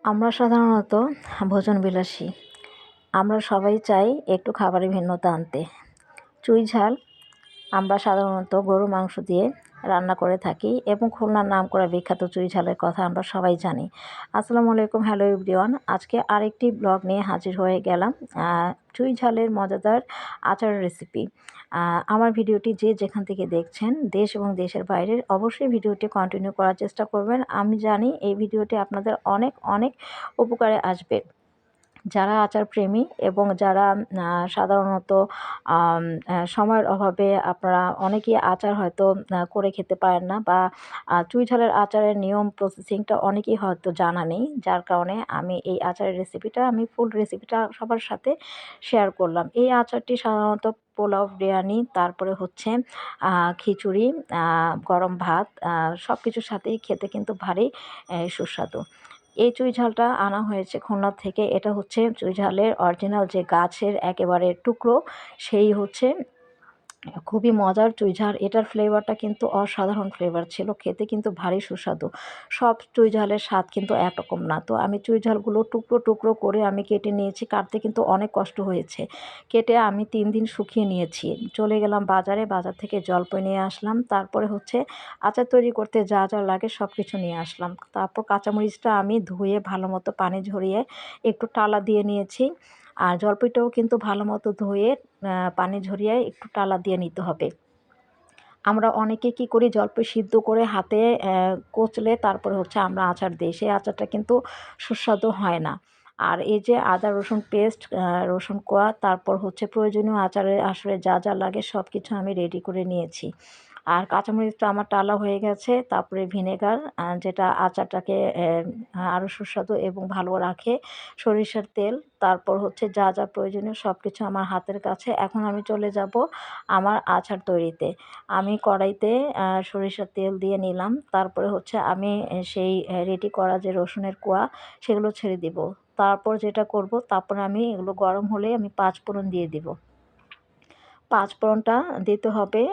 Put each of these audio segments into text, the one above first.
আমরা সাধারণত ভোজনবিলাসী। আমরা সবাই চাই একটু খাবারে ভিন্নতা আনতে। চুই ঝাল আমরা সাধারণত গরুর মাংস দিয়ে রান্না করে থাকি এবং খুলনার নামকরা বিখ্যাত চুই ঝালের কথা আমরা সবাই জানি। আসসালামু আলাইকুম, হ্যালো এভরিওয়ান। আজকে আরেকটি ব্লগ নিয়ে হাজির হয়ে গেলাম। চুই ঝালের মজাদার আচারের রেসিপি। আমার ভিডিওটি যে যেখান থেকে দেখছেন, দেশ এবং দেশের বাইরের, অবশ্যই ভিডিওটি কন্টিনিউ করার চেষ্টা করবেন। আমি জানি এই ভিডিওটি আপনাদের অনেক অনেক উপকারে আসবে। যারা আচার প্রেমী এবং যারা সাধারণত সময়ের অভাবে আপনারা অনেকেই আচার হয়তো করে খেতে পারেন না, বা চুই ঝালের আচারের নিয়ম প্রসেসিংটা অনেকেই হয়তো জানা নেই, যার কারণে আমি এই আচারের রেসিপিটা ফুল রেসিপিটা সবার সাথে শেয়ার করলাম। এই আচারটি সাধারণত পোলাও, বিরিয়ানি, তারপরে হচ্ছে খিচুড়ি, গরম ভাত, সব কিছুর সাথেই খেতে কিন্তু ভারী সুস্বাদু। এই চুই ঝালটা আনা হয়েছে খুলনা থেকে। এটা হচ্ছে চুই ঝালের অরিজিনাল যে গাছের একেবারে টুকরো, সেই হচ্ছে খুবই মজার চুই ঝাল। এটার ফ্লেভারটা কিন্তু অসাধারণ ফ্লেভার ছিল, খেতে কিন্তু ভারী সুস্বাদু। সব চুই ঝালের স্বাদ কিন্তু একরকম না। তো আমি চুই ঝালগুলো টুকরো টুকরো করে আমি কেটে নিয়েছি। কাটতে কিন্তু অনেক কষ্ট হয়েছে। কেটে আমি 3 দিন শুকিয়ে নিয়েছি। চলে গেলাম বাজারে, বাজার থেকে জলপাই নিয়ে আসলাম। তারপরে হচ্ছে আচার তৈরি করতে যা যা লাগে সব কিছু নিয়ে আসলাম। তারপর কাঁচামরিচটা আমি ধুয়ে ভালো মতো পানি ঝরিয়ে একটু টালা দিয়ে নিয়েছি। আর জলপাইটাও কিন্তু ভালো মতো ধুয়ে পানি ঝরিয়ে একটু টালা দিয়ে নিতে হবে। আমরা অনেকে কি করি, জলপাই সিদ্ধ করে হাতে কচলে তারপরে হচ্ছে আমরা আচার দিই। সেই আচারটা কিন্তু সুস্বাদু হয় না। আর এই যে আদা রসুন পেস্ট, রসুন কোয়া, তারপর হচ্ছে প্রয়োজনীয় আচারে আসলে যা যা লাগে সব কিছু আমি রেডি করে নিয়েছি। আর কাঁচামরিচটা আমার টালা হয়ে গেছে। তারপরে ভিনেগার, যেটা আচারটাকে আরও সুস্বাদু এবং ভালো রাখে। সরিষার তেল, তারপর হচ্ছে যা যা প্রয়োজনীয় সব কিছু আমার হাতের কাছে। এখন আমি চলে যাব আমার আচার তৈরিতে। আমি কড়াইতে সরিষার তেল দিয়ে নিলাম। তারপরে হচ্ছে আমি সেই রেডি করা যে রসুনের কোয়া, সেগুলো ছেড়ে দিব। তারপর যেটা করব, তারপরে আমি এগুলো গরম হলে আমি 5 ফোড়ন দিয়ে দিব। 5 ফোড়নটা দিতে হবে।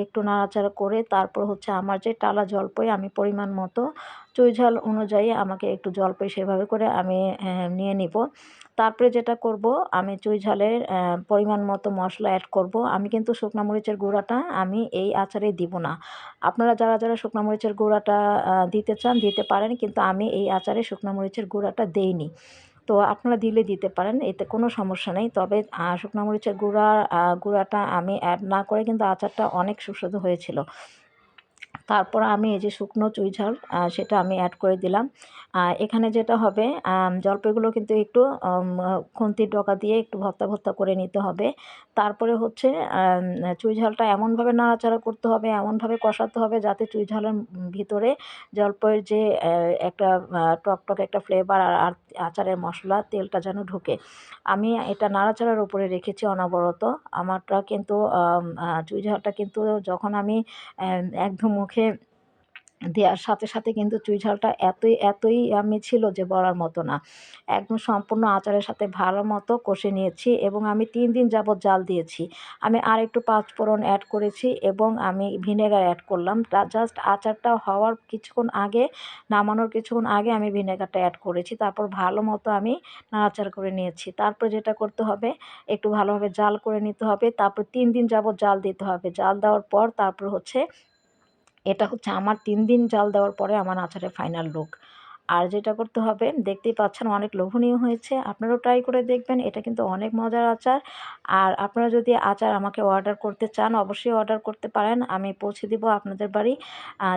একটু নাড়াচাড়া করে তারপর হচ্ছে আমার যে টালা জলপাই, আমি পরিমাণ মতো চুই ঝাল অনুযায়ী আমাকে একটু জলপাই সেভাবে করে আমি নিয়ে নিব। তারপরে যেটা করব, আমি চুই ঝালের পরিমাণ মতো মশলা অ্যাড করব। আমি কিন্তু শুকনা মরিচের গুঁড়াটা আমি এই আচারে দিব না। আপনারা যারা যারা শুকনা মরিচের গুঁড়াটা দিতে চান দিতে পারেন, কিন্তু আমি এই আচারে শুকনা মরিচের গুঁড়াটা দেইনি। তো আপনারা দিলে দিতে পারেন, এতে কোনো সমস্যা নেই। তবে শুকনা মরিচের গুঁড়াটা আমি অ্যাড না করে কিন্তু আচারটা অনেক সুস্বাদু হয়েছিল। তারপর আমি এই যে শুকনো চুই ঝাল, সেটা আমি অ্যাড করে দিলাম। এখানে যেটা হবে, জলপাইগুলো কিন্তু একটু খুন্তির ডগা দিয়ে একটু ভর্তা ভর্তা করে নিতে হবে। তারপরে হচ্ছে চুই ঝালটা এমনভাবে নাড়াচাড়া করতে হবে, এমনভাবে কষাতে হবে যাতে চুই ঝালের ভিতরে জলপাইয়ের যে একটা টকটক একটা ফ্লেভার আর আচারের মশলা তেলটা যেন ঢোকে। আমি এটা নাড়াচাড়ার উপরে রেখেছি অনবরত। আমারটা কিন্তু চুই ঝালটা কিন্তু যখন আমি একদম মুখে দেওয়ার সাথে সাথে কিন্তু চুই ঝালটা এতই এতই ছিল যে বলার মতো না। একদম সম্পূর্ণ আচারের সাথে ভালো মতো কষে নিয়েছি এবং আমি 3 দিন যাবৎ জাল দিয়েছি। আমি আরেকটু 5 ফোড়ন অ্যাড করেছি এবং আমি ভিনেগার অ্যাড করলাম। জাস্ট আচারটা হওয়ার কিছুক্ষণ আগে, নামানোর কিছুক্ষণ আগে আমি ভিনেগারটা অ্যাড করেছি। তারপর ভালো মতো আমি নাড়াচাড়া করে নিয়েছি। তারপর যেটা করতে হবে, একটু ভালোভাবে জাল করে নিতে হবে। তারপর 3 দিন যাবৎ জাল দিতে হবে। জাল দেওয়ার পর তারপর হচ্ছে এটা হচ্ছে আমার 3 দিন জাল দেওয়ার পরে আমার আচারের ফাইনাল লুক। আর যেটা করতে হবে, দেখতেই পাচ্ছেন অনেক লোভনীয় হয়েছে। আপনারাও ট্রাই করে দেখবেন। এটা কিন্তু অনেক মজার আচার। আর আপনারা যদি আচার আমাকে অর্ডার করতে চান, অবশ্যই অর্ডার করতে পারেন। আমি পৌঁছে দিব আপনাদের বাড়ি।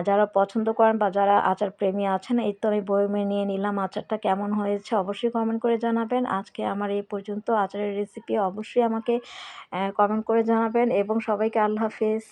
যারা পছন্দ করেন বা যারা আচার প্রেমী আছেন, এই তো আমি বয়মে নিয়ে নিলাম। আচারটা কেমন হয়েছে অবশ্যই কমেন্ট করে জানাবেন। আজকে আমার এই পর্যন্ত। আচারের রেসিপি অবশ্যই আমাকে কমেন্ট করে জানাবেন এবং সবাইকে আল্লাহ হাফেজ।